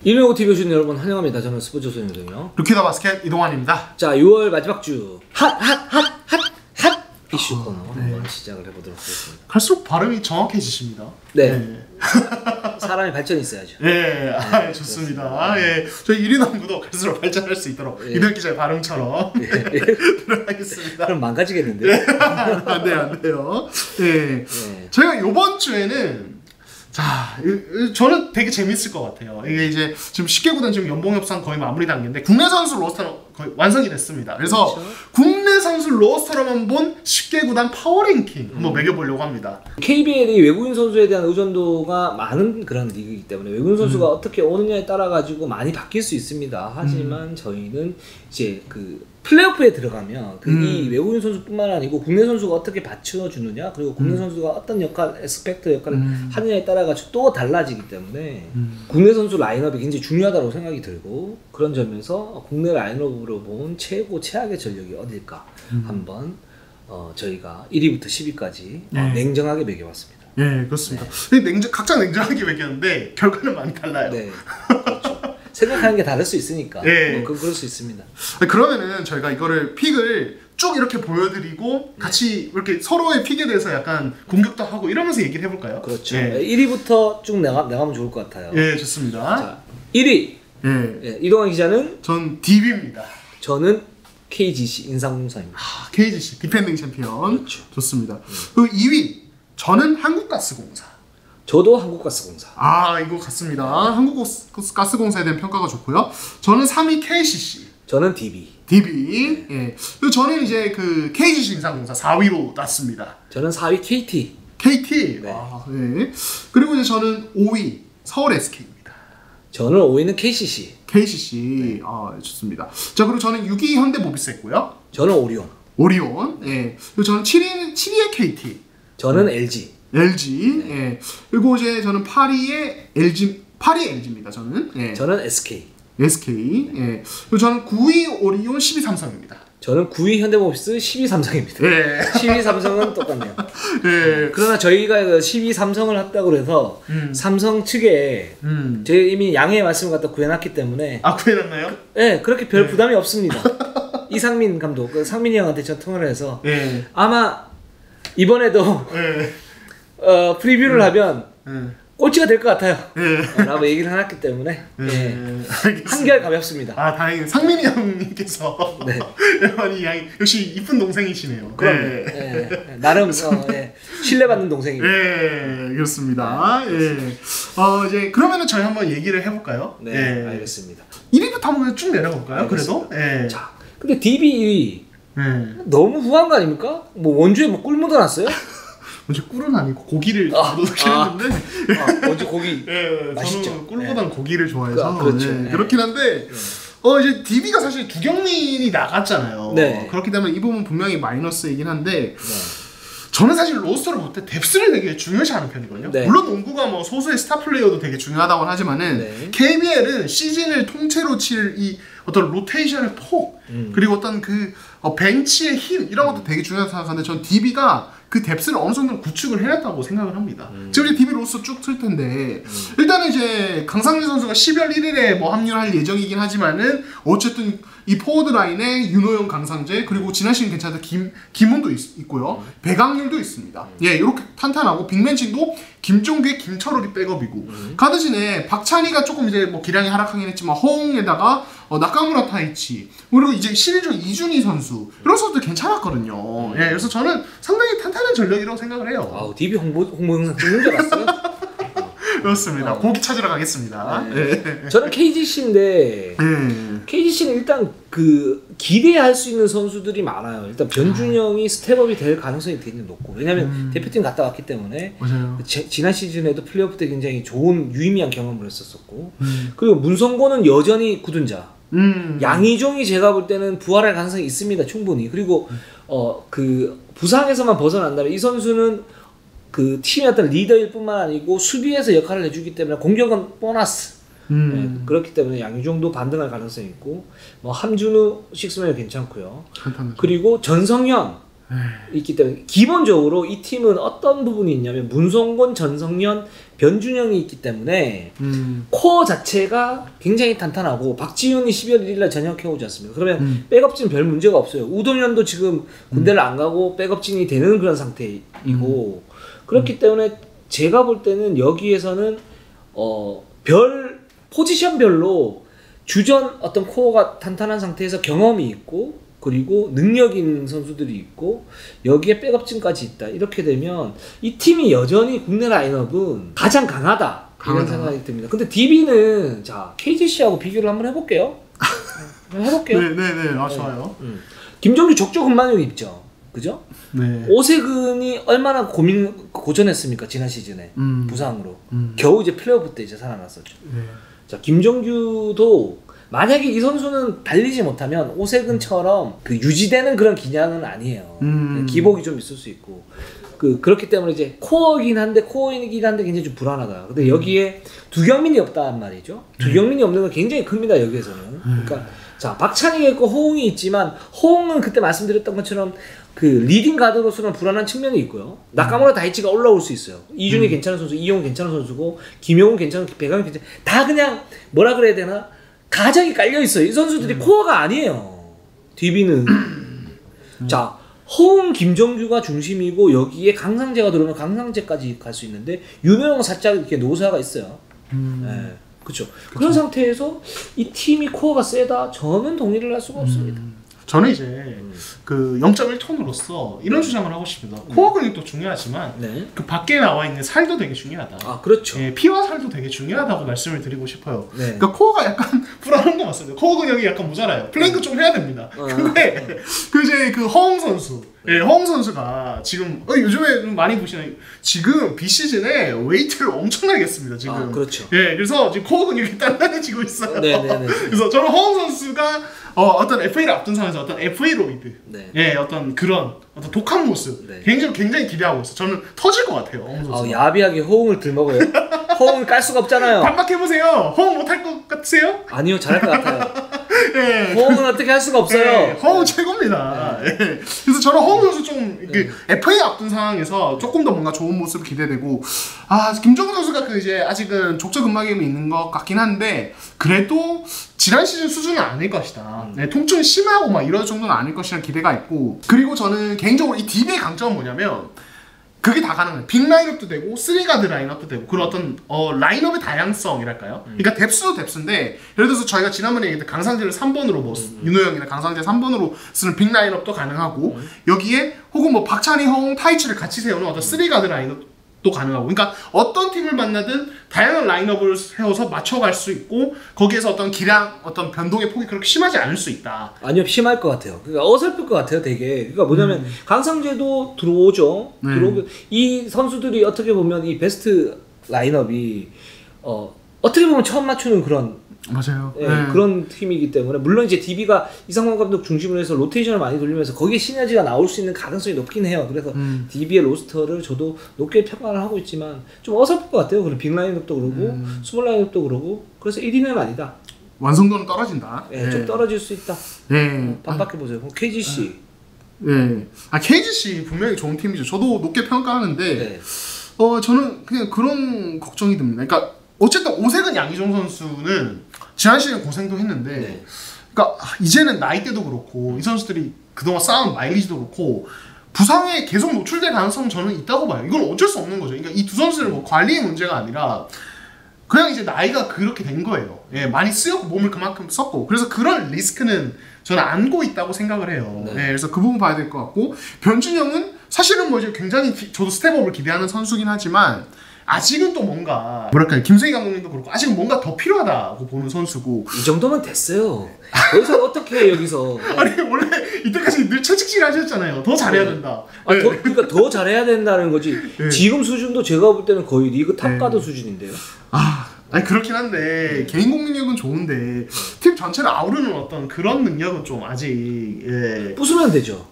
115 TV 보시는 여러분 환영합니다. 저는 스포츠 소녀이고요. 루키더 바스켓 이동환입니다. 자, 6월 마지막 주 핫 이슈 코너 한번 시작을 해보도록 하겠습니다. 갈수록 발음이 정확해지십니다. 네. 사람이 발전이 있어야죠. 네, 좋습니다. 예, 저희 1위 남구도 갈수록 발전할 수 있도록 이들 기자의 발음처럼 들어가겠습니다. 그럼 망가지겠는데? 네. 안 돼요. 네. 저희가 이번 주에는 자, 저는 되게 재밌을 것 같아요. 이게 이제 지금 10개구단 지금 연봉협상 거의 마무리 단계인데 국내 선수 로스터 거의 완성이 됐습니다. 그래서 그렇죠? 국내 선수 로스터로만 본 10개구단 파워랭킹 한번 매겨보려고 합니다. KBL이 외국인 선수에 대한 의존도가 많은 그런 리그이기 때문에 외국인 선수가 어떻게 오느냐에 따라 가지고 많이 바뀔 수 있습니다. 하지만 저희는 이제 그 플레이오프에 들어가면 이 외국인 선수뿐만 아니고 국내 선수가 어떻게 받쳐주느냐, 그리고 국내 선수가 어떤 역할, 에스펙트 역할을 하느냐에 따라 가지고 또 달라지기 때문에 국내 선수 라인업이 굉장히 중요하다고 생각이 들고, 그런 점에서 국내 라인업으로 본 최고 최악의 전력이 어딜까 한번 저희가 1위부터 10위까지 냉정하게 매겨봤습니다. 네, 그렇습니다. 각자 냉정하게 매겼는데 결과는 많이 달라요. 네, 그렇죠. 생각하는 게 다를 수 있으니까. 네. 그럴 수 있습니다. 그러면은 저희가 이거를 픽을 쭉 이렇게 보여드리고 같이 이렇게 서로의 픽에 대해서 약간 공격도 하고 이러면서 얘기를 해볼까요? 그렇죠. 1위부터 쭉 나가면 좋을 것 같아요. 네, 좋습니다. 자, 1위. 이동환 기자는? 전 DB입니다. 저는 KGC 인삼공사입니다. KGC 디펜딩 챔피언. 그렇죠. 좋습니다. 그리고 2위 저는 한국가스공사. 저도 한국가스공사. 이거 같습니다. 한국가스공사에 대한 평가가 좋고요. 저는 3위 KCC. 저는 DB. 예. 그리고 저는 이제 그 KGC 인삼공사 4위로 났습니다. 저는 4위 KT. KT. 네. 네. 그리고 이제 저는 5위 서울 SK입니다. 저는 5위는 KCC. KCC. 좋습니다. 자, 그리고 저는 6위 현대모비스였고요. 저는 오리온. 예. 그리고 저는 7위에 KT. 저는 LG. LG. 예. 그리고 이제 저는 8위에 LG입니다. 저는. 예. 저는 SK. 예. 그리고 저는 9위 오리온, 10위 삼성입니다. 저는 9위 현대모비스, 10위 삼성입니다. 예. 10위 삼성은 똑같네요. 예. 그러나 저희가 10위 삼성을 했다고 해서 삼성 측에 저희 이미 양해의 말씀을 갖다 구해놨기 때문에. 구해놨나요? 네, 그렇게 별 부담이 없습니다. 이상민 감독, 상민이 형한테 저 통화를 해서 아마 이번에도 프리뷰를 하면 꼴찌가 될 것 같아요. 라고 얘기를 해놨기 때문에 한결 가볍습니다. 다행히 상민이 형님께서 많이 역시 이쁜 동생이시네요. 그럼 나름 신뢰받는 동생입니다. 그렇습니다. 이제 그러면은 저희 한번 얘기를 해볼까요? 네, 알겠습니다. 1위부터 한번 쭉 내려볼까요? 알겠습니다. 그래도. 자, 근데 DB 1위 너무 후한 거 아닙니까? 뭐 원주에 뭐 꿀 묻어놨어요? 먼저 꿀은 아니고 고기를 넣긴 했는데 원주 고기 맛있죠. 저는 꿀보단 고기를 좋아해서 그렇죠. 그렇긴 한데 이제 DB가 사실 두경민이 나갔잖아요. 그렇기 때문에 이 부분 분명히 마이너스이긴 한데 저는 사실 로스터를 볼 때 뎁스를 되게 중요시하는 편이거든요. 물론 농구가 뭐 소수의 스타 플레이어도 되게 중요하다고 하지만은 KBL은 시즌을 통째로 칠 이 어떤 로테이션의 폭 그리고 어떤 그 벤치의 힘 이런 것도 되게 중요하다고 생각하는데 전 DB가 그 뎁스를 어느 정도 구축을 해냈다고 생각을 합니다. 지금 이제 DB 로스 쭉 틀 텐데 일단은 이제 강상민 선수가 12월 1일에 뭐 합류할 예정이긴 하지만은 어쨌든 이 포워드 라인에 윤호영, 강상재 그리고 지난 시즌 괜찮았던 김훈도 있고요. 배강률도 있습니다. 이렇게 탄탄하고 빅맨진도 김종규의 김철욱이 백업이고 가드진에 박찬희가 조금 이제 뭐 기량이 하락하긴 했지만 허웅에다가 나카무라 타이치 그리고 이제 신인종 이준희 선수 이런 선수도 괜찮았거든요. 그래서 저는 상당히 탄탄한 전력이라고 생각을 해요. DB 홍보 영상 찍는 줄 알았어요. 그렇습니다. 고기 찾으러 가겠습니다. 저는 KGC인데 KGC는 일단 그 기대할 수 있는 선수들이 많아요. 일단 변준영이 스텝업이 될 가능성이 되게 높고, 왜냐면 대표팀 갔다 왔기 때문에. 맞아요. 지난 시즌에도 플레이오프 때 굉장히 좋은 유의미한 경험을 했었고, 그리고 문성곤은 여전히 굳은 자. 양희종이 제가 볼 때는 부활할 가능성이 있습니다. 충분히. 그리고 그 부상에서만 벗어난다면 이 선수는 그 팀의 어떤 리더일 뿐만 아니고 수비에서 역할을 해주기 때문에 공격은 보너스. 그렇기 때문에 양희종도 반등할 가능성이 있고, 뭐 함준우 식스맨이 괜찮고요. 그리고 전성현 있기 때문에 기본적으로 이 팀은 어떤 부분이 있냐면 문성곤, 전성현, 변준영이 있기 때문에 코어 자체가 굉장히 탄탄하고 박지훈이 12월 1일날 전역해 오지 않습니까? 그러면 백업진 별 문제가 없어요. 우동현도 지금 군대를 안 가고 백업진이 되는 그런 상태이고 그렇기 때문에 제가 볼 때는 여기에서는 포지션별로 주전 어떤 코어가 탄탄한 상태에서 경험이 있고 그리고 능력 있는 선수들이 있고 여기에 백업진까지 있다. 이렇게 되면 이 팀이 여전히 국내 라인업은 가장 강하다. 이런 생각이 듭니다. 근데 DB는 자 KGC하고 비교를 한번 해볼게요. 해볼게요. 네네네. 아 좋아요. 김정규 적조근만염 있죠. 그죠? 네. 오세근이 얼마나 고전했습니까 지난 시즌에 부상으로 겨우 이제 플레이오프 때 이제 살아났었죠. 네. 자 김정규도 만약에 이 선수는 달리지 못하면 오세근처럼 그 유지되는 그런 기량은 아니에요. 기복이 좀 있을 수 있고 그렇기 때문에 이제 코어이긴 한데 굉장히 좀 불안하다. 근데 여기에 두경민이 없단 말이죠. 두경민이 없는 건 굉장히 큽니다 여기에서는. 그러니까 자 박찬희가 있고 호응이 있지만 호응은 그때 말씀드렸던 것처럼 그 리딩 가드로서는 불안한 측면이 있고요. 나카무라 다이치가 올라올 수 있어요. 이준이 괜찮은 선수, 이용은 괜찮은 선수고 김용은 괜찮은, 배강은 괜찮은 다 그냥 뭐라 그래야 되나 가정이 깔려 있어요. 이 선수들이 코어가 아니에요. DB는 자 호응 김정규가 중심이고 여기에 강상재가 들어오면 강상재까지 갈 수 있는데 윤호영 살짝 이렇게 노사가 있어요. 네, 그렇죠. 그런 상태에서 이 팀이 코어가 세다? 저는 동의를 할 수가 없습니다. 저는 이제 그 0.1톤으로서 이런 주장을 하고 싶습니다. 코어 근육도 중요하지만 네. 그 밖에 나와 있는 살도 되게 중요하다. 아 그렇죠. 예, 피와 살도 되게 중요하다고 말씀을 드리고 싶어요. 네. 그러니까 코어가 약간 불안한 거 맞습니다. 코어 근육이 약간 모자라요. 플랭크 좀 해야 됩니다. 근데 그 이제 그 허웅 선수, 예, 허웅 선수가 지금 요즘에 좀 많이 보시는 지금 비시즌에 웨이트를 엄청나게 했습니다. 지금. 아 그렇죠. 예, 그래서 지금 코어 근육이 단단해지고 있어요. 네네네. 그래서 저는 허웅 선수가 어떤 FA를 앞둔 상황에서 어떤 FA로이드, 네. 예, 어떤 그런 어떤 독한 모습, 네. 굉장히 기대하고 있어요. 저는 터질 것 같아요. 허웅 선수. 야비하게 호응을 들먹어요. 호응을 깔 수가 없잖아요. 반박해보세요. 허웅 못할 것 같으세요? 아니요, 잘할 것 같아요. 예. 호응은 어떻게 할 수가 없어요. 예, 허웅 최고입니다. 예. 그래서 저는 허웅 선수 좀 FA 앞둔 상황에서 조금 더 뭔가 좋은 모습 기대되고, 김정은 선수가 그 이제 아직은 족저근막염이 있는 것 같긴 한데 그래도 지난 시즌 수준은 아닐 것이다. 네, 통증이 심하고 막 이럴 정도는 아닐 것이라는 기대가 있고, 그리고 저는 개인적으로 이 DB의 강점은 뭐냐면 그게 다 가능해요. 빅 라인업도 되고 3가드 라인업도 되고 그런 어떤 라인업의 다양성이랄까요? 그러니까 뎁스도 뎁스인데 예를 들어서 저희가 지난번에 얘기했던 강상재를 3번으로 뭐 윤호영이나 강상재 3번으로 쓰는 빅 라인업도 가능하고 여기에 혹은 뭐 박찬희, 허웅, 타이치를 같이 세우는 어떤 3가드 라인업도 가능하고, 그러니까 어떤 팀을 만나든 다양한 라인업을 세워서 맞춰갈 수 있고 거기에서 어떤 기량, 어떤 변동의 폭이 그렇게 심하지 않을 수 있다. 아니요, 심할 것 같아요. 그러니까 어설플 것 같아요, 되게. 그러니까 뭐냐면 강상재도 들어오죠. 들어오고 이 선수들이 어떻게 보면 이 베스트 라인업이 어떻게 보면 처음 맞추는 그런 맞아요. 네. 그런 팀이기 때문에 물론 이제 DB가 이상원 감독 중심으로 해서 로테이션을 많이 돌리면서 거기에 시너지가 나올 수 있는 가능성이 높긴 해요. 그래서 DB의 로스터를 저도 높게 평가를 하고 있지만 좀 어설플 것 같아요. 그리고 빅 라인업도 그러고 스몰 라인업도 그러고 그래서 1위는 아니다. 완성도는 떨어진다. 네, 좀 떨어질 수 있다. 반박해 보세요. 그럼 KGC. KGC 분명히 좋은 팀이죠. 저도 높게 평가하는데 저는 그냥 그런 걱정이 듭니다. 그러니까 어쨌든 오세근 양희종 선수는 지난 시즌 고생도 했는데 그러니까 이제는 나이대도 그렇고 이 선수들이 그동안 쌓은 마일리지도 그렇고 부상에 계속 노출될 가능성은 저는 있다고 봐요. 이건 어쩔 수 없는 거죠. 그러니까 이 두 선수는 뭐 관리의 문제가 아니라 그냥 이제 나이가 그렇게 된 거예요. 많이 쓰였고 몸을 그만큼 썼고 그래서 그런 리스크는 저는 안고 있다고 생각을 해요. 그래서 그 부분 봐야 될 것 같고, 변준영은 사실은 뭐 이제 굉장히 저도 스텝업을 기대하는 선수긴 하지만 아직은 또 뭔가 뭐랄까요, 김승희 감독님도 그렇고 아직은 뭔가 더 필요하다고 보는 선수고. 이 정도면 됐어요. 여기서 어떻게 해 여기서. 아니 원래 이때까지 늘 채찍질 하셨잖아요. 더 잘해야 된다. 그러니까 더 잘해야 된다는 거지. 지금 수준도 제가 볼 때는 거의 리그 탑가드 수준인데요. 아니 그렇긴 한데 개인 공격력은 좋은데 팀 전체를 아우르는 어떤 그런 능력은 좀 아직 부수면 되죠.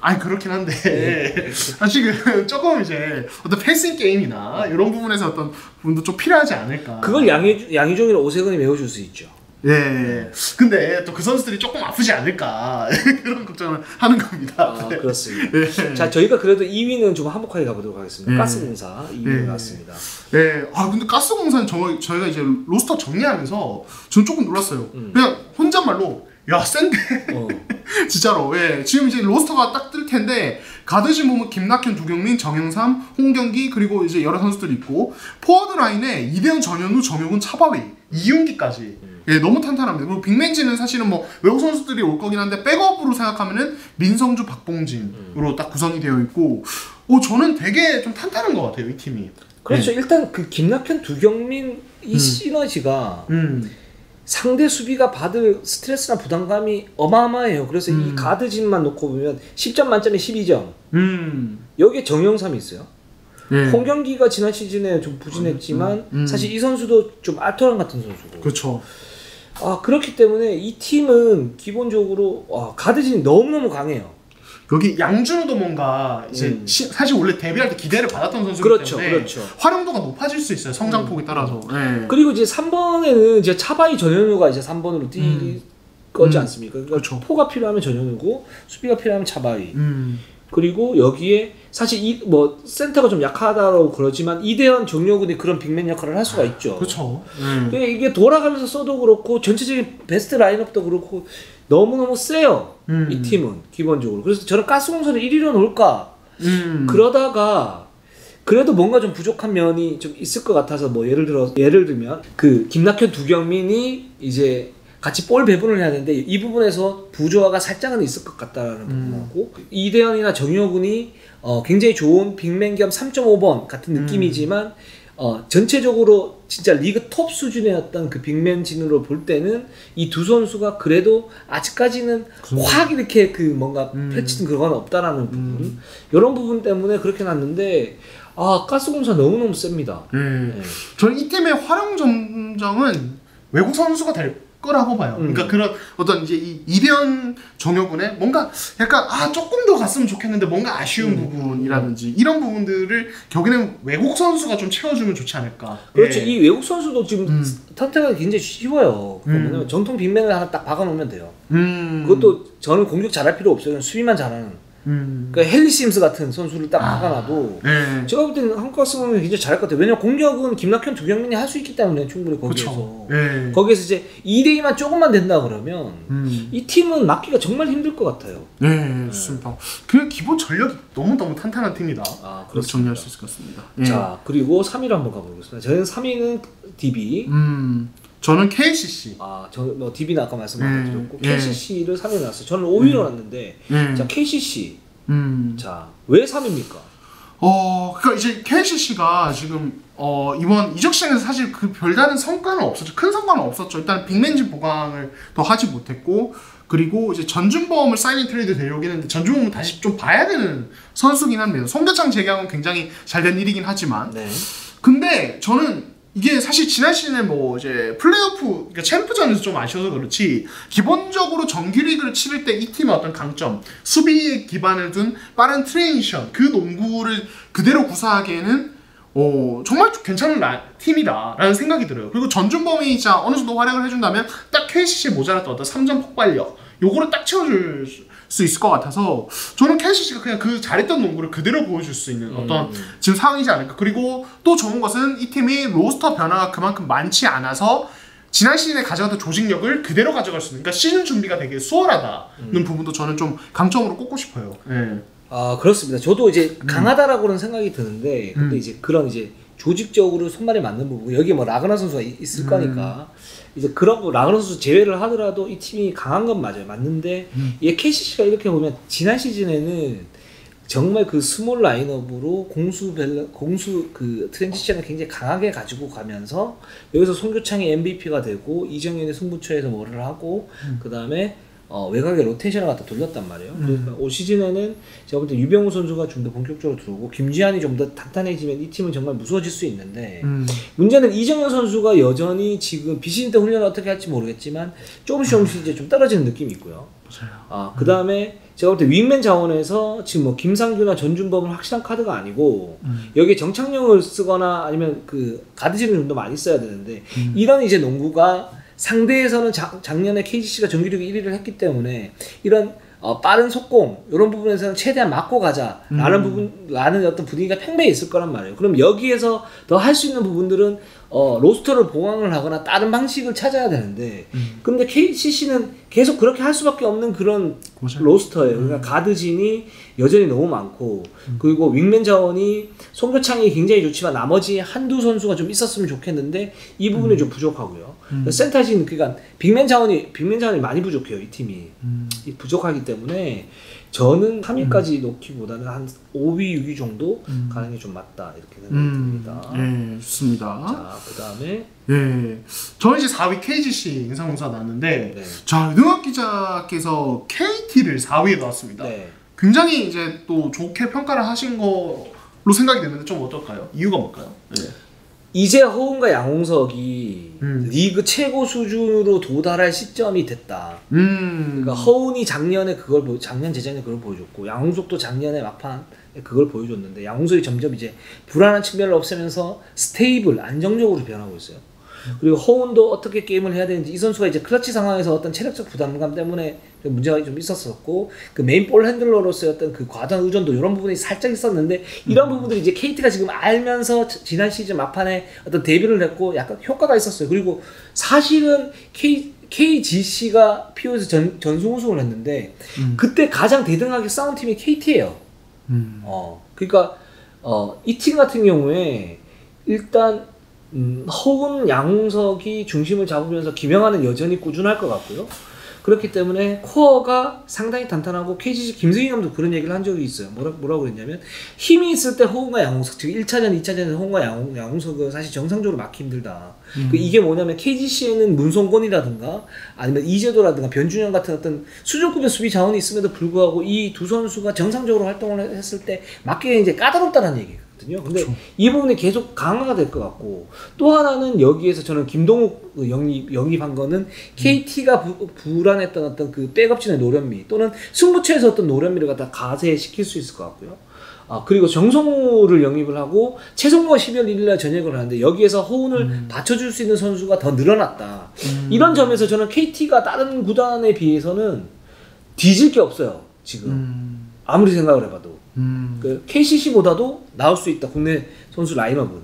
아니 그렇긴 한데 아직은 조금 이제 어떤 패싱 게임이나 이런 부분에서 어떤 부분도 좀 필요하지 않을까. 그걸 양희종이나 오세근이 메워줄 수 있죠. 예. 근데 또 그 선수들이 조금 아프지 않을까 그런 걱정을 하는 겁니다. 아, 그렇습니다. 예. 자, 저희가 그래도 2위는 좀 한복하게 가보도록 하겠습니다. 가스공사 2위에 갔습니다. 예. 아, 근데 가스공사는 저희가 이제 로스터 정리하면서 전 조금 놀랐어요. 그냥 혼잣말로 야, 센데. 진짜로. 예. 지금 이제 로스터가 딱 뜰 텐데 가드진 보면 김낙현, 두경민, 정영삼, 홍경기 그리고 이제 여러 선수들이 있고 포워드 라인에 이대현, 전현우, 정효근, 차바위, 이윤기까지. 예, 너무 탄탄합니다. 그리고 빅맨진은 사실은 뭐 외국 선수들이 올 거긴 한데 백업으로 생각하면은 민성주, 박봉진으로 딱 구성이 되어 있고, 저는 되게 좀 탄탄한 것 같아요, 이 팀이. 그렇죠. 일단 그 김낙현, 두경민 이 시너지가 상대 수비가 받을 스트레스나 부담감이 어마어마해요. 그래서 이 가드진만 놓고 보면 10점 만점에 12점. 여기에 정영삼이 있어요. 홍경기가 지난 시즌에 좀 부진했지만 사실 이 선수도 좀 알토란 같은 선수고. 그렇죠. 아, 그렇기 때문에 이 팀은 기본적으로 가드진이 너무너무 강해요. 여기 양준호도 뭔가 이제 사실 원래 데뷔할 때 기대를 받았던 선수이기 그렇죠, 때문에 그렇죠. 활용도가 높아질 수 있어요. 성장폭에 따라서. 그리고 이제 3번에는 이제 차바이 전현우가 이제 3번으로 뛸 거지 않습니까? 그러니까 그렇죠. 포가 필요하면 전현우고 수비가 필요하면 차바이. 그리고 여기에 사실 뭐 센터가 좀 약하다고 그러지만 이대현, 정효근이 그런 빅맨 역할을 할 수가 있죠. 그렇죠. 이게 돌아가면서 써도 그렇고 전체적인 베스트 라인업도 그렇고 너무너무 세요. 이 팀은 기본적으로. 그래서 저는 가스공사를 1위로 놓을까 그러다가 그래도 뭔가 좀 부족한 면이 좀 있을 것 같아서 뭐 예를 들면 그 김낙현, 두경민이 이제 같이 볼 배분을 해야 되는데 이 부분에서 부조화가 살짝은 있을 것 같다라는 부분하고 이대현이나 정효근이 굉장히 좋은 빅맨 겸 3.5번 같은 느낌이지만 전체적으로 진짜 리그 톱 수준의 어떤 그 빅맨진으로 볼 때는 이 두 선수가 그래도 아직까지는 확 이렇게 그 뭔가 펼치는 그건 없다라는 부분, 이런 부분 때문에 그렇게 놨는데 가스공사 너무너무 셉니다. 저는 이 팀의 활용 점정은 외국 선수가 될 거라고 봐요. 그러니까 그런 어떤 이제 이 이대현, 정효근의 뭔가 약간 조금 더 갔으면 좋겠는데 뭔가 아쉬운 부분이라든지 이런 부분들을 결국에는 외국 선수가 좀 채워주면 좋지 않을까. 그렇죠. 이 외국 선수도 지금 선택하기 굉장히 쉬워요. 왜냐면 정통 빅맨을 하나 딱 박아놓으면 돼요. 그것도 저는 공격 잘할 필요 없어요. 수비만 잘하는. 그러니까 헬리 심스 같은 선수를 딱 박아놔도 제가 볼 때는 한국 가스공사는 굉장히 잘할 것 같아요. 왜냐면 공격은 김낙현, 두경민이 할 수 있기 때문에 충분히 거기에서 거기에서 이제 2대2만 조금만 된다 그러면 이 팀은 막기가 정말 힘들 것 같아요. 네, 좋습니다. 그냥 기본 전력이 너무너무 탄탄한 팀이다. 그렇게 정리할 수 있을 것 같습니다. 자, 그리고 3위로 한번 가보겠습니다. 저는 3위는 DB. 저는 KCC. 저는 뭐 DB는 아까 말씀드렸고 KCC를 3위로 놨어요. 저는 5위로 놨는데 자, KCC. 자, 왜 3위입니까? 그러니까 이제 KCC가 지금 이번 이적 시장에서 사실 그 별다른 성과는 없었죠. 큰 성과는 없었죠. 일단 빅맨진 보강을 더 하지 못했고, 그리고 이제 전준범을 사이닝 트레이드 데려오긴 했는데 전준범은 다시 좀 봐야 되는 선수긴 합니다. 송교창 재계약은 굉장히 잘 된 일이긴 하지만 근데 저는 이게 사실 지난 시즌에 뭐 이제 플레이오프, 그러니까 챔프전에서 좀 아쉬워서 그렇지, 기본적으로 정규리그를 치를 때 이 팀의 어떤 강점, 수비에 기반을 둔 빠른 트레이션, 그 농구를 그대로 구사하기에는 정말 괜찮은 팀이다라는 생각이 들어요. 그리고 전준범이 진짜 어느 정도 활약을 해준다면 딱 KCC에 모자랐던 어떤 3점 폭발력, 요거를 딱 채워줄 수 있을 것 같아서 저는 KCC가 그냥 그 잘했던 농구를 그대로 보여줄 수 있는 어떤 지금 상황이지 않을까. 그리고 또 좋은 것은 이 팀이 로스터 변화가 그만큼 많지 않아서 지난 시즌에 가져갔던 조직력을 그대로 가져갈 수 있는, 그러니까 시즌 준비가 되게 수월하다는 부분도 저는 좀 강점으로 꼽고 싶어요. 그렇습니다. 저도 이제 강하다라고는 생각이 드는데 근데 이제 그런 이제 조직적으로 손발이 맞는 부분, 여기 뭐 라그나 선수가 있을 거니까 이제 그런 거 라그나 선수 제외를 하더라도 이 팀이 강한 건 맞는데 이게 KCC가 이렇게 보면 지난 시즌에는 정말 그 스몰 라인업으로 공수 그 트랜지션을 굉장히 강하게 가지고 가면서 여기서 송교창이 MVP가 되고 이정현이 승부처에서 뭐를 하고 그 다음에 외곽에 로테이션을 갖다 돌렸단 말이에요. 그러니까 올 시즌에는 제가 볼 때 유병우 선수가 좀 더 본격적으로 들어오고 김지한이 좀 더 탄탄해지면 이 팀은 정말 무서워질 수 있는데 문제는 이정현 선수가 여전히 지금 비시즌 때 훈련을 어떻게 할지 모르겠지만 조금씩 이제 좀 떨어지는 느낌이 있고요. 그 다음에 제가 볼 때 윙맨 자원에서 지금 뭐 김상규나 전준범은 확실한 카드가 아니고 여기에 정창용을 쓰거나 아니면 그 가드진을 좀 더 많이 써야 되는데 이런 이제 농구가 상대에서는 작년에 KGC가 정규리그 1위를 했기 때문에 이런 빠른 속공 이런 부분에서는 최대한 막고 가자라는 어떤 분위기가 팽배해 있을 거란 말이에요. 그럼 여기에서 더 할 수 있는 부분들은 로스터를 보강을 하거나 다른 방식을 찾아야 되는데 근데 KCC는 계속 그렇게 할 수밖에 없는 그런 로스터예요. 그러니까 가드진이 여전히 너무 많고 그리고 윙맨 자원이 송교창이 굉장히 좋지만 나머지 한두 선수가 좀 있었으면 좋겠는데 이 부분이 좀 부족하고요. 센터진 그러니까 빅맨 자원이 많이 부족해요. 이 팀이 부족하기 때문에 저는 3위까지 놓기보다는 한 5위, 6위 정도 가는 게 좀 맞다 이렇게 생각이 듭니다. 네, 좋습니다. 자, 그 다음에 저는 이제 4위 KGC 인상공사 나왔는데 네. 자, 유동혁 기자께서 KT를 4위에 넣었습니다. 네. 굉장히 이제 또 좋게 평가를 하신 거로 생각이 되는데 좀 어떨까요? 이유가 뭘까요? 네. 이제 허훈과 양홍석이 리그 최고 수준으로 도달할 시점이 됐다. 그러니까 허훈이 작년 재작년에 그걸 보여줬고 양홍석도 작년에 막판에 그걸 보여줬는데 양홍석이 점점 이제 불안한 측면을 없애면서 스테이블, 안정적으로 변하고 있어요. 그리고 허훈도 어떻게 게임을 해야 되는지 이 선수가 이제 클러치 상황에서 어떤 체력적 부담감 때문에 문제가 좀 있었었고 그 메인 볼 핸들러로서의 어떤 그 과도한 의존도 이런 부분이 살짝 있었는데 이런 부분들이 이제 KT가 지금 알면서 지난 시즌 막판에 어떤 데뷔를 했고 약간 효과가 있었어요. 그리고 사실은 KGC가 PO에서 전승 우승을 했는데 그때 가장 대등하게 싸운 팀이 KT예요. 그러니까 이 팀 같은 경우에 일단 허훈, 양홍석이 중심을 잡으면서 김영하는 여전히 꾸준할 것 같고요. 그렇기 때문에 코어가 상당히 탄탄하고 KGC 김승희 감독도 그런 얘기를 한 적이 있어요. 뭐라고 그랬냐면 힘이 있을 때 허훈과 양홍석, 즉 1차전, 2차전에서 허훈과 양홍석은 사실 정상적으로 막기 힘들다. 이게 뭐냐면 KGC에는 문성곤이라든가 아니면 이재도라든가 변준영 같은 어떤 수준급의 수비 자원이 있음에도 불구하고 이 두 선수가 정상적으로 활동을 했을 때 막기가 이제 까다롭다는 얘기예요. 근데 그렇죠. 이 부분이 계속 강화가 될 것 같고 또 하나는 여기에서 저는 김동욱 영입한 거는 KT가 불안했던 어떤 그 백업진의 노련미 또는 승부처에서 어떤 노련미를 갖다 가세시킬 수 있을 것 같고요. 그리고 정성우를 영입을 하고 최성모가 12월 1일날 전역을 하는데 여기에서 허훈을 받쳐줄 수 있는 선수가 더 늘어났다. 이런 점에서 저는 KT가 다른 구단에 비해서는 뒤질 게 없어요. 지금 아무리 생각을 해봐도 그 KCC보다도 나올 수 있다. 국내 선수 라인업은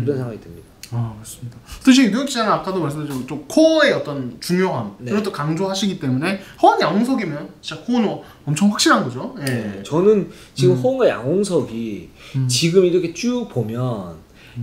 이런 생각이 듭니다. 맞습니다. 특히 유동혁 기자는 아까도 말씀드렸지만 좀 코어의 어떤 중요함 이런 것도 강조하시기 때문에 허훈, 양홍석이면 진짜 코어는 엄청 확실한 거죠. 예. 네, 저는 지금 허훈과 양홍석이 지금 이렇게 쭉 보면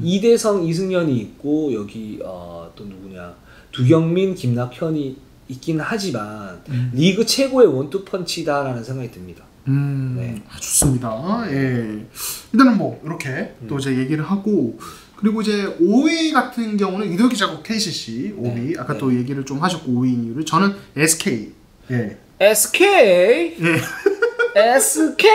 이대성, 이승현이 있고 여기 또 누구냐 두경민, 김낙현이 있긴 하지만 리그 최고의 원투펀치다라는 생각이 듭니다. 네. 좋습니다. 예. 일단은 뭐 이렇게 또 이제 얘기를 하고 그리고 이제 5위 같은 경우는 유동혁 기자고 KCC 5위 네. 아까 네. 또 얘기를 좀 하셨고 5위인 이유를 저는 SK. 예. SK. 예. SK.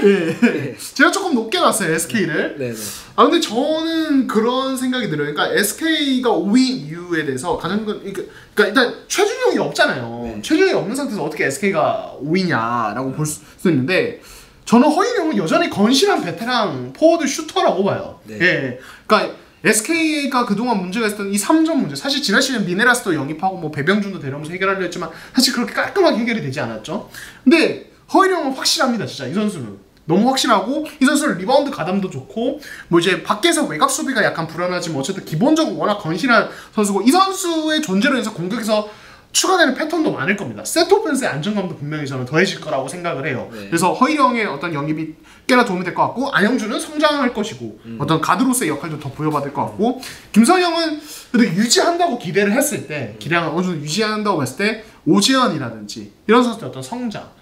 예. 제가 조금 높게 놨어요 SK를. 네. 근데 저는 그런 생각이 들어요. 그러니까 SK가 5위인 이유에 대해서 가장 그러니까 일단 최준용이 없잖아요. 네. 최준용이 없는 상태에서 어떻게 SK가 5위냐라고 볼 수 있는데 저는 허일영은 여전히 건실한 베테랑 포워드 슈터라고 봐요. 네. 예. 그러니까 SK가 그동안 문제가 있었던 이 3점 문제 사실 지난 시즌 미네라스도 영입하고 뭐 배병준도 데려오면서 해결하려 했지만 사실 그렇게 깔끔하게 해결이 되지 않았죠. 근데 허일영은 확실합니다. 진짜 이 선수는. 너무 확실하고 이 선수는 리바운드 가담도 좋고 뭐 이제 밖에서 외곽 수비가 약간 불안하지만 어쨌든 기본적으로 워낙 건실한 선수고 이 선수의 존재로 인해서 공격에서 추가되는 패턴도 많을 겁니다. 세트 오펜스의 안정감도 분명히 저는 더해질 거라고 생각을 해요. 네. 그래서 허일영의 어떤 영입이 꽤나 도움이 될 것 같고 안영준은 성장할 것이고 어떤 가드로서의 역할도 더 부여받을 것 같고 김선영은 그래도 유지한다고 기대를 했을 때 기량을 어느 정도 유지한다고 했을 때 오지현이라든지 이런 선수들의 어떤 성장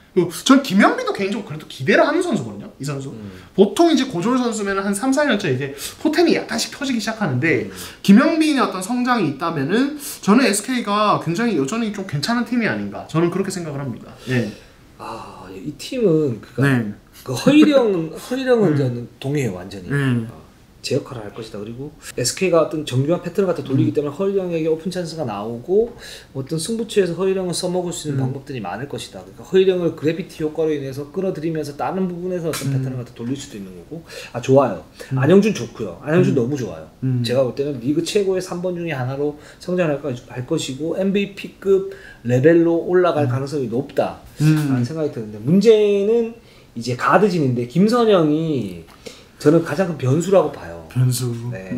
전 김현빈도 개인적으로 그래도 기대를 하는 선수거든요. 이 선수. 보통 이제 고졸 선수면 한 3, 4년째 이제 포텐이 약간씩 펴지기 시작하는데 김현빈의 어떤 성장이 있다면은 저는 SK가 굉장히 여전히 좀 괜찮은 팀이 아닌가. 저는 그렇게 생각을 합니다. 네. 이 팀은 그 허일영은 저는 동의해요 완전히. 제 역할을 할 것이다. 그리고 SK가 어떤 정교한 패턴을 갖다 돌리기 때문에 허일영에게 오픈 찬스가 나오고 어떤 승부처에서 허일영을 써먹을 수 있는 방법들이 많을 것이다. 그러니까 허일영을 그래비티 효과로 인해서 끌어들이면서 다른 부분에서 어떤 패턴을 갖다 돌릴 수도 있는 거고. 아 좋아요. 안영준 좋고요. 안영준 너무 좋아요. 제가 볼 때는 리그 최고의 3번 중에 하나로 성장할 것이고 MVP급 레벨로 올라갈 가능성이 높다 라는 생각이 드는데, 문제는 이제 가드진인데 김선영이 저는 가장 큰 변수라고 봐요. 변수. 네.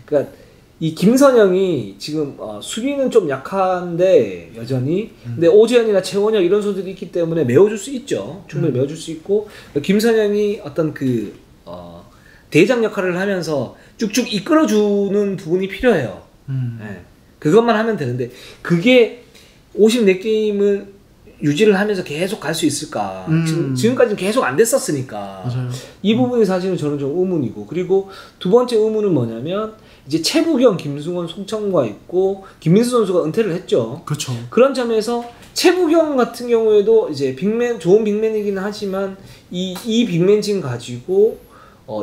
그러니까 이 김선영이 지금 수비는 좀 약한데 여전히 근데 오재현이나 최원혁 이런 선수들이 있기 때문에 메워줄 수 있죠. 충분히 메워줄 수 있고, 김선영이 어떤 그 대장 역할을 하면서 쭉쭉 이끌어주는 부분이 필요해요. 네. 그것만 하면 되는데 그게 54게임을 유지를 하면서 계속 갈 수 있을까? 지금까지는 계속 안 됐었으니까. 맞아요. 이 부분이 사실은 저는 좀 의문이고, 그리고 두 번째 의문은 뭐냐면 이제 최부경, 김승원, 송창모가 있고 김민수 선수가 은퇴를 했죠. 그렇죠. 그런 점에서 최부경 같은 경우에도 이제 빅맨, 좋은 빅맨이긴 하지만 이 빅맨진 가지고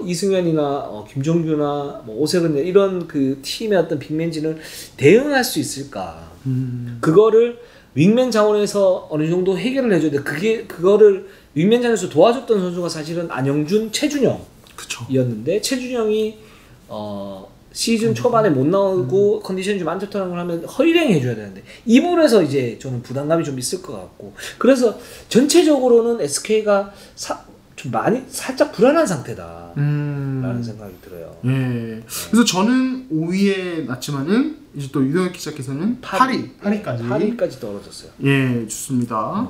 이승현이나 김종규나 뭐 오세근 이런 그 팀의 어떤 빅맨진을 대응할 수 있을까? 그거를 윙맨 자원에서 어느 정도 해결을 해줘야 돼. 그거를 윙맨 자원에서 도와줬던 선수가 사실은 안영준, 최준영이었는데 최준영이 시즌 초반에 못 나오고 컨디션이 좀 안 좋다는 걸 하면 허일행이 해줘야 되는데 이 부분에서 이제 저는 부담감이 좀 있을 것 같고, 그래서 전체적으로는 SK가 좀 많이 살짝 불안한 상태다 라는 생각이 들어요. 예. 그래서 저는 5위에 놨지만은 이제 또 유동혁 기자께서는 8위까지 떨어졌어요. 예, 좋습니다.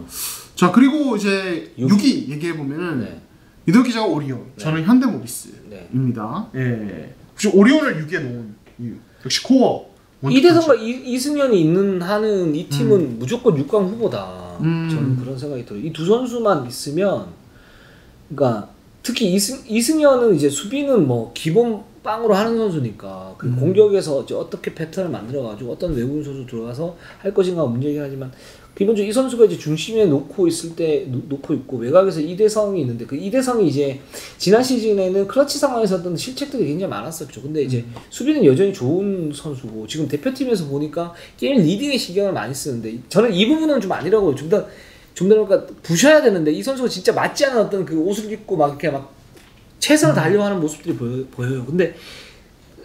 자, 그리고 이제 6위 얘기해 보면은 네. 유동혁 기자가 오리온, 저는 현대모비스입니다. 예. 혹시 오리온을 6위에 놓은 이유? 역시 코어. 이대성과 이승현이 있는 한은 이 팀은 무조건 6강 후보다. 저는 그런 생각이 들어요. 이 두 선수만 있으면, 그러니까 특히 이승현은 이제 수비는 뭐 기본 빵으로 하는 선수니까 그 공격에서 이제 어떻게 패턴을 만들어가지고 어떤 외국인 선수 들어가서 할 것인가 문제이긴 하지만, 기본적으로 이 선수가 이제 중심에 놓고 있을 때 놓고 있고, 외곽에서 이대성이 있는데 그 이대성이 이제 지난 시즌에는 클러치 상황에서 어떤 실책들이 굉장히 많았었죠. 근데 이제 수비는 여전히 좋은 선수고, 지금 대표팀에서 보니까 게임 리딩에 신경을 많이 쓰는데, 저는 이 부분은 좀 아니라고, 좀 더 그러니까 부셔야 되는데, 이 선수가 진짜 맞지 않은 어떤 그 옷을 입고 막 이렇게 막 최선을 다하려고 하는 모습들이 보여요. 근데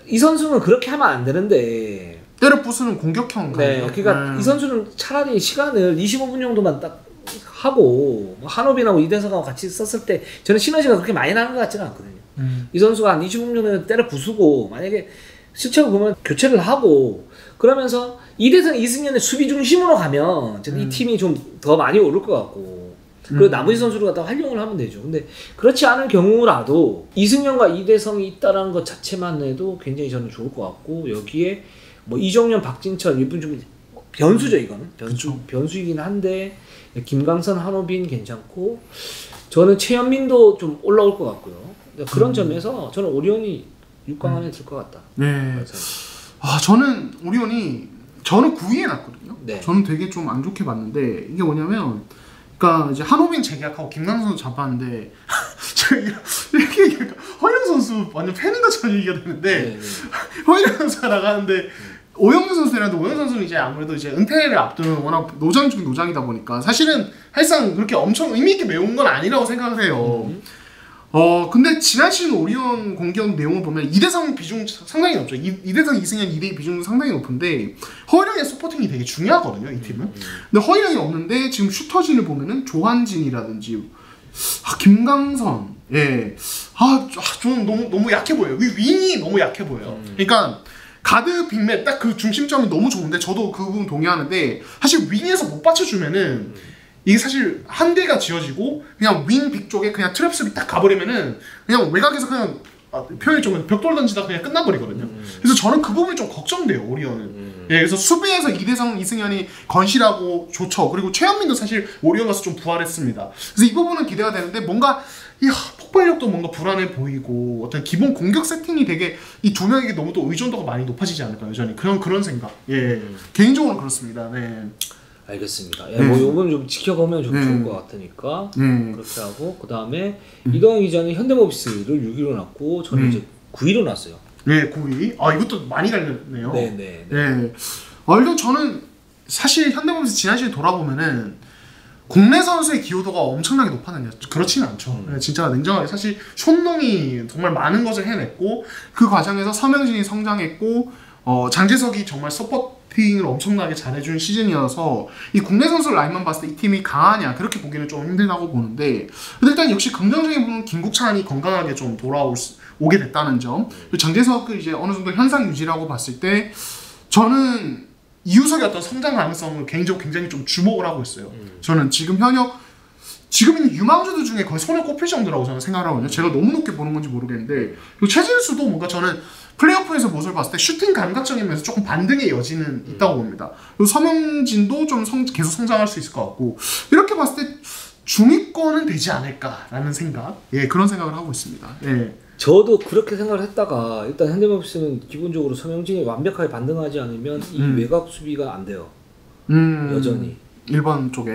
이 선수는 그렇게 하면 안 되는데, 때려 부수는 공격형. 네, 그러니까 이 선수는 차라리 시간을 25분 정도만 딱 하고 한호빈하고 이대성하고 같이 썼을 때 저는 시너지가 그렇게 많이 나는 것 같지는 않거든요. 이 선수가 한 25분 정도 때려 부수고, 만약에 실책을 보면 교체를 하고 그러면서 이대성, 이승현의 수비 중심으로 가면 저는 이 팀이 좀 더 많이 오를 것 같고, 그리고 나머지 선수를 갖다 활용을 하면 되죠. 근데 그렇지 않은 경우라도 이승현과 이대성이 있다라는 것 자체만 해도 굉장히 저는 좋을 것 같고, 여기에 뭐 이종현, 박진철 이분 좀 변수죠. 이거는 변수이긴 한데, 김강선, 한호빈 괜찮고, 저는 최현민도 좀 올라올 것 같고요. 그런 점에서 저는 오리온이 6강 안에 들 것 같다. 네. 저는 오리온이, 저는 9위에 놨거든요. 네. 저는 되게 좀 안 좋게 봤는데, 이게 뭐냐면, 그러니까 이제 한호빈 재계약하고 김강선 선수 잡았는데 제가 이렇게 얘기하니까 허일영 선수 완전 팬인 것처럼 얘기가 되는데, 허일영 선수가 나가는데 오영준 선수라도, 오영준 선수는 이제 아무래도 이제 은퇴를 앞두는 워낙 노장 중에 노장이다 보니까 사실은 사실상 그렇게 엄청 의미 있게 메운 건 아니라고 생각을 해요. 근데 지난 시즌 오리온 공격 내용을 보면 이대성 비중 상당히 높죠. 이대성, 이승현, 2대2 비중도 상당히 높은데 허일영의 서포팅이 되게 중요하거든요, 이 팀은. 근데 허일영이 없는데 지금 슈터진을 보면은 조한진이라든지 김강선, 예, 좀 너무 약해 보여요. 윙이 너무 약해 보여요. 그러니까 가드 빅맨 딱 그 중심점이 너무 좋은데, 저도 그 부분 동의하는데, 사실 윙에서 못 받쳐주면은 이게 사실 한계가 지어지고 그냥 윙 빅 쪽에 그냥 트랩 수비 딱 가버리면은 그냥 외곽에서 그냥 표현이 좀 벽돌 던지다 그냥 끝나버리거든요. 그래서 저는 그 부분이 좀 걱정돼요, 오리온은. 예, 그래서 수비에서 이대성, 이승현이 건실하고 좋죠. 그리고 최현민도 사실 오리온 가서 좀 부활했습니다. 그래서 이 부분은 기대가 되는데, 뭔가 폭발력도 뭔가 불안해 보이고, 어떤 기본 공격 세팅이 되게 이 두 명에게 너무 또 의존도가 많이 높아지지 않을까, 여전히 그런 생각. 예, 개인적으로 그렇습니다. 네. 알겠습니다. 뭐 요건 좀 지켜보면 좀 좋을 것 같으니까 그렇게 하고, 그 다음에 이동현 기자는 현대모비스를 6위로 놨고, 저는 이제 9위로 났어요. 네, 9위. 아, 이것도 많이 갈렸네요. 네네. 네. 일단 저는 사실 현대모비스 지난 시즌 돌아보면은 국내 선수의 기여도가 엄청나게 높았느냐, 그렇지는 않죠. 진짜 냉정하게 사실 션농이 정말 많은 것을 해냈고 그 과정에서 서명진이 성장했고 장재석이 정말 서포팅을 엄청나게 잘해준 시즌이어서 이 국내 선수 라인만 봤을 때 이 팀이 강하냐 그렇게 보기는 좀 힘들다고 보는데, 근데 일단 역시 긍정적인 부분은 김국찬이 건강하게 좀 오게 됐다는 점, 장재석을 이제 어느 정도 현상 유지라고 봤을 때 저는 이우석의 어떤 성장 가능성을 개인적으로 굉장히 좀 주목을 하고 있어요. 저는 지금 있는 유망주들 중에 거의 손에 꼽힐 정도라고 저는 생각을 하거든요. 제가 너무 높게 보는 건지 모르겠는데, 그리고 최진수도 뭔가 저는 플레이오프에서 모습을 봤을 때 슈팅 감각적인 면에서 조금 반등의 여지는 있다고 봅니다. 그리고 서명진도 좀 계속 성장할 수 있을 것 같고, 이렇게 봤을 때 중위권은 되지 않을까라는 생각, 그런 생각을 하고 있습니다. 저도 그렇게 생각을 했다가 일단 현대모비스는 기본적으로 서명진이 완벽하게 반등하지 않으면 이 외곽 수비가 안 돼요. 여전히 1번 쪽에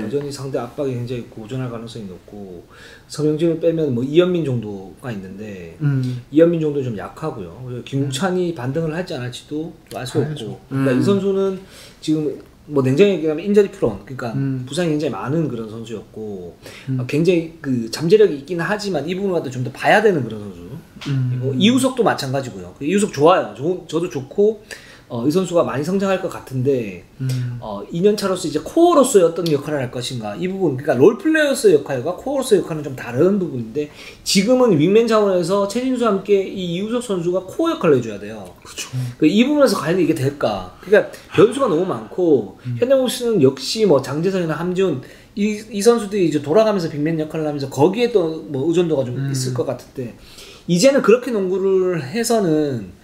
여전히 상대 압박이 굉장히 고전할 가능성이 높고, 서명진을 빼면 뭐 이현민 정도가 있는데 이현민 정도는 좀 약하고요. 그리고 김국찬이 반등을 할지 안 할지도 알 수 없고, 그러니까 이 선수는 지금 뭐 냉정히 얘기하면 인저리 프론, 그러니까 부상이 굉장히 많은 그런 선수였고, 굉장히 그 잠재력이 있긴 하지만 이 부분을 갖다 좀 더 봐야 되는 그런 선수. 그리고 이우석도 마찬가지고요. 이우석 좋아요. 저도 좋고, 이 선수가 많이 성장할 것 같은데 2년차로서 이제 코어로서의 어떤 역할을 할 것인가, 이 부분, 그러니까 롤플레이어스의 역할과 코어로서의 역할은 좀 다른 부분인데, 지금은 윙맨 자원에서 최진수와 함께 이 이우석 선수가 코어 역할을 해줘야 돼요. 그렇죠. 이 부분에서 과연 이게 될까? 그러니까 변수가 너무 많고, 현대모비스는 역시 뭐 장재성이나 함지훈 이 선수들이 이제 돌아가면서 빅맨 역할을 하면서 거기에 또 뭐 의존도가 좀 있을 것 같은데, 이제는 그렇게 농구를 해서는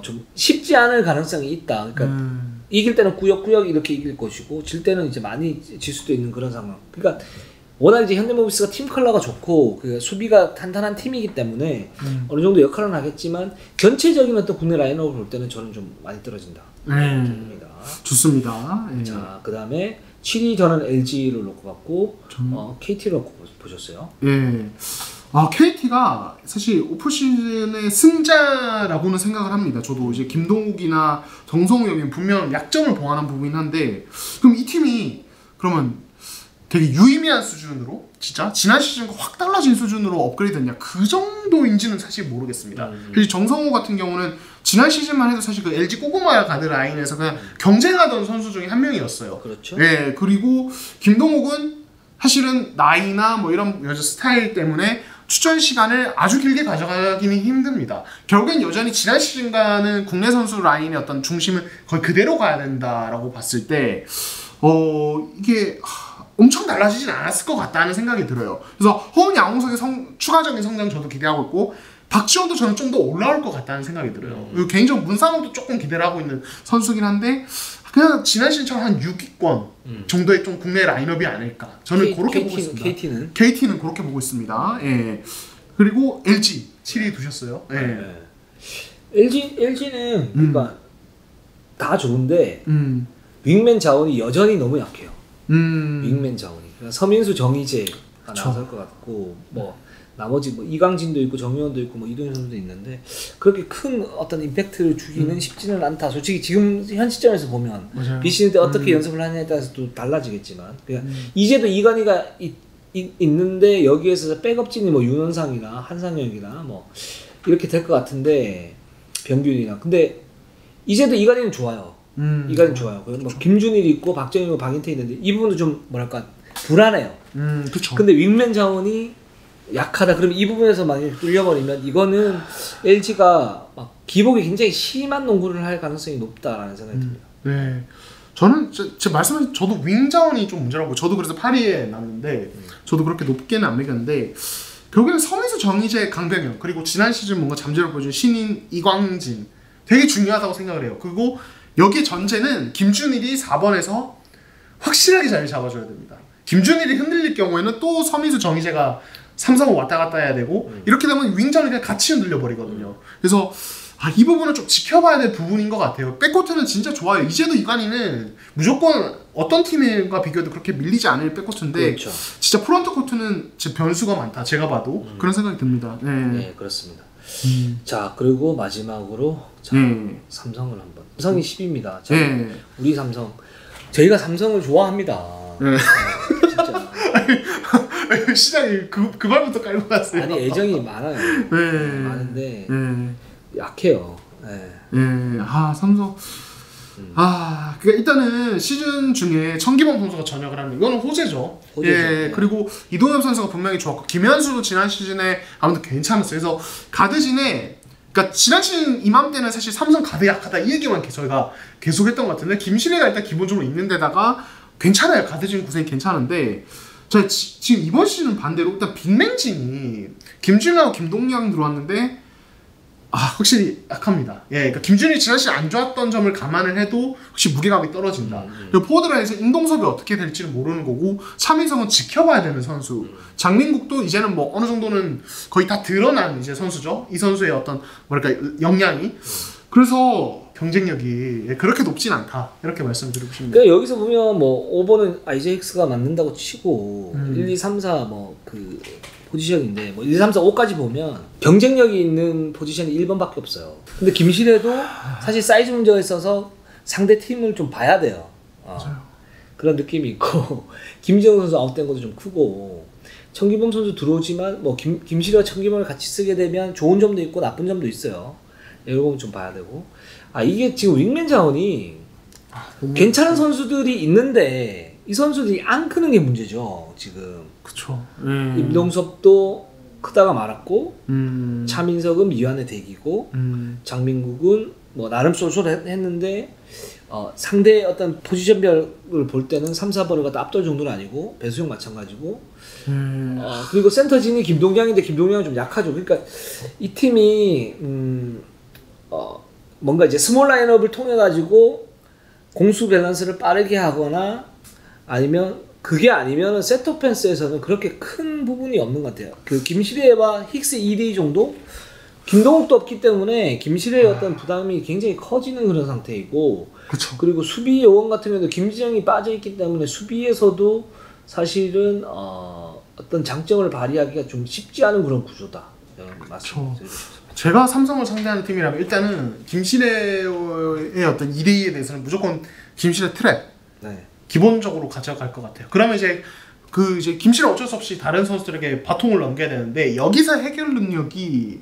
좀 쉽지 않을 가능성이 있다. 그러니까 이길 때는 꾸역꾸역 이렇게 이길 것이고, 질 때는 이제 많이 질 수도 있는 그런 상황. 그러니까 워낙 이제 현대모비스가 팀 컬러가 좋고 그 수비가 탄탄한 팀이기 때문에 어느 정도 역할은 하겠지만, 전체적인 어떤 국내 라인업을 볼 때는 저는 좀 많이 떨어진다. 좋습니다. 자, 그 다음에 7위 저는 LG를 놓고 봤고, KT를 놓고 보셨어요? KT가 사실 오프시즌의 승자라고는 생각을 합니다. 저도 이제 김동욱이나 정성우 형이 분명 약점을 봉하는 부분이긴 한데, 그럼 이 팀이 그러면 되게 유의미한 수준으로, 진짜 지난 시즌과 확 달라진 수준으로 업그레이드 됐냐, 그 정도인지는 사실 모르겠습니다. 그래서 정성우 같은 경우는 지난 시즌만 해도 사실 그 LG 꼬꼬마야 가드 라인에서 그냥 경쟁하던 선수 중에 한 명이었어요. 그렇죠. 그리고 김동욱은 사실은 나이나 뭐 이런 여자 스타일 때문에 출전 시간을 아주 길게 가져가기는 힘듭니다. 결국엔 여전히 지난 시즌과는 국내 선수 라인의 어떤 중심을 거의 그대로 가야 된다라고 봤을 때 이게 엄청 달라지진 않았을 것 같다는 생각이 들어요. 그래서 허훈 양홍석의 추가적인 성장 저도 기대하고 있고, 박지원도 저는 좀 더 올라올 것 같다는 생각이 들어요. 그리고 개인적으로 문상호도 조금 기대를 하고 있는 선수긴 한데, 그냥 지난 시즌처럼 한 6위권 정도의 좀 국내 라인업이 아닐까, 저는 그렇게 보고 있습니다. KT는 그렇게 보고 있습니다. 그리고 LG 7위 두셨어요. LG는 그러니까 다 좋은데 윙맨 자원이 여전히 너무 약해요. 윙맨 자원이. 그러니까 서민수, 정희재가 나설 것 같고, 뭐 나머지 뭐 이강진도 있고 정유원도 있고 뭐 이동현 선수도 있는데, 그렇게 큰 어떤 임팩트를 주기는 쉽지는 않다. 솔직히 지금 현 시점에서 보면 비시즌 때 어떻게 연습을 하냐에 따라서 또 달라지겠지만, 그러니까 이제도 이관희가 있는데 여기에서 백업진이 뭐 윤원상이나 한상혁이나 뭐 이렇게 될 것 같은데, 병균이나. 근데 이제도 이관희는 좋아요. 이관희는 좋아요. 뭐 김준일이 있고 박정희고 박인태 있는데, 이 부분도 좀 뭐랄까 불안해요. 그쵸. 근데 윙맨 자원이 약하다. 그러면 이 부분에서 만약에 뚫려버리면 이거는 LG가 막 기복이 굉장히 심한 농구를 할 가능성이 높다라는 생각이 듭니다. 네, 저는 제 말씀하신, 저도 윙 자원이 좀 문제라고, 저도 그래서 8위에 났는데 저도 그렇게 높게는 안 매겼는데, 결국에는 서민수, 정희재, 강병현, 그리고 지난 시즌 뭔가 잠재력 보여준 신인 이광진 되게 중요하다고 생각을 해요. 그리고 여기에 전제는 김준일이 4번에서 확실하게 자리 잡아줘야 됩니다. 김준일이 흔들릴 경우에는 또 서민수, 정희재가 3, 4, 5 왔다 갔다 해야 되고, 이렇게 되면 윙전이 그냥 같이 흔들려 버리거든요. 그래서 이 부분은 좀 지켜봐야 될 부분인 것 같아요. 백코트는 진짜 좋아요. 이제도 이관희는 무조건 어떤 팀과 비교해도 그렇게 밀리지 않을 백코트인데, 그렇죠. 진짜 프론트 코트는 진짜 변수가 많다. 제가 봐도 그런 생각이 듭니다. 네, 그렇습니다. 자, 그리고 마지막으로 자, 삼성을 한번. 삼성이 10입니다. 자, 우리 삼성. 저희가 삼성을 좋아합니다. 진짜. 시장이 그 말부터 깔고 갔어요. 아니, 애정이 많아요. 많은데 약해요. 삼성. 그러니까 일단은 시즌 중에 천기범 선수가 전역을 하는 이거는 호재죠. 그리고 이동엽 선수가 분명히 좋았고 김현수도 지난 시즌에 아무튼 괜찮았어요. 그래서 가드진에 그러니까 지난 시즌 이맘때는 사실 삼성 가드 약하다 이 얘기만 저희가 계속했던 것 같은데 김신혜가 일단 기본적으로 있는 데다가 괜찮아요. 가드진 구성이 괜찮은데 지금 이번 시즌은 반대로 일단 빅맨진이 김준하고 김동량 들어왔는데 확실히 약합니다. 그러니까 김준이 지난 시즌 안 좋았던 점을 감안을 해도 혹시 무게감이 떨어진다. 그리고 포워드라인에서 임동섭이 어떻게 될지는 모르는 거고 차민성은 지켜봐야 되는 선수. 장민국도 이제는 뭐 어느 정도는 거의 다 드러난 이제 선수죠. 이 선수의 어떤 뭐랄까 역량이. 그래서 경쟁력이 그렇게 높진 않다 이렇게 말씀드리고 싶습니다. 그러니까 여기서 보면 뭐 5번은 아이제익스가 맞는다고 치고 1, 2, 3, 4 뭐 그 포지션인데 뭐 1, 2, 3, 4, 5까지 보면 경쟁력이 있는 포지션이 1번밖에 없어요. 근데 김실애도 사실 사이즈 문제가 있어서 상대 팀을 좀 봐야 돼요. 그런 느낌이 있고 김지영 선수 아웃된 것도 좀 크고 천기범 선수 들어오지만 뭐 김실애와 천기범을 같이 쓰게 되면 좋은 점도 있고 나쁜 점도 있어요. 이런 거 좀 봐야 되고 이게 지금 윙맨 자원이 괜찮은 선수들이 있는데 이 선수들이 안 크는 게 문제죠 지금. 그쵸. 임동섭도 크다가 말았고 차민석은 미완의 대기고 장민국은 뭐 나름 쏠쏠했는데 상대 어떤 포지션별을 볼 때는 3, 4번을 갖다 압도할 정도는 아니고 배수영 마찬가지고 그리고 센터진이 김동량인데 김동량은 좀 약하죠. 그러니까 이 팀이 뭔가 이제 스몰 라인업을 통해 가지고 공수 밸런스를 빠르게 하거나 아니면 그게 아니면은 셋 오펜스에서는 그렇게 큰 부분이 없는 것 같아요. 그 김시래와 힉스 2D 정도? 김동욱도 없기 때문에 김시래의 어떤 부담이 굉장히 커지는 그런 상태이고 그쵸. 그리고 수비 요원 같은 경우도 김지영이 빠져있기 때문에 수비에서도 사실은 어떤 장점을 발휘하기가 좀 쉽지 않은 그런 구조다. 맞습니다. 제가 삼성을 상대하는 팀이라면 일단은 김시래의 어떤 2대2에 대해서는 무조건 김시래 트랩 기본적으로 가져갈 것 같아요. 그러면 이제 김시래 어쩔 수 없이 다른 선수들에게 바통을 넘겨야 되는데 여기서 해결 능력이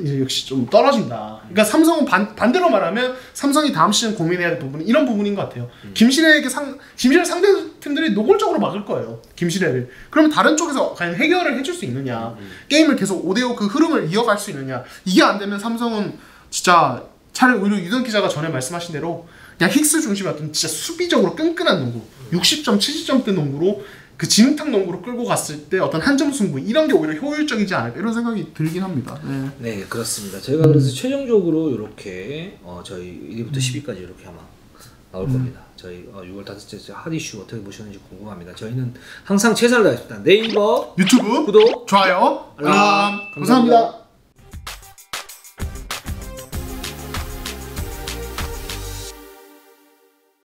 이제 역시 좀 떨어진다. 그러니까 삼성은 반대로 말하면 삼성이 다음 시즌 고민해야 될 부분은 이런 부분인 것 같아요. 김시래에게 김시래 상대 팀들이 노골적으로 막을 거예요. 김시래를. 그러면 다른 쪽에서 과연 해결을 해줄 수 있느냐, 게임을 계속 5대5 그 흐름을 이어갈 수 있느냐. 이게 안 되면 삼성은 진짜 차라리 오히려 유동 기자가 전에 말씀하신 대로 그냥 힉스 중심의 어떤 진짜 수비적으로 끈끈한 농구, 60점, 70점대 농구로 그 진흙탕 농구로 끌고 갔을 때 어떤 한 점 승부 이런 게 오히려 효율적이지 않을까 이런 생각이 들긴 합니다. 네, 그렇습니다. 저희가 그래서 최종적으로 이렇게 저희 1위부터 10위까지 이렇게 아마 나올 겁니다. 저희 6월 5일째 핫 이슈 어떻게 보셨는지 궁금합니다. 저희는 항상 최선을 다하겠습니다. 네이버, 유튜브, 구독, 좋아요, 알람. 감사합니다.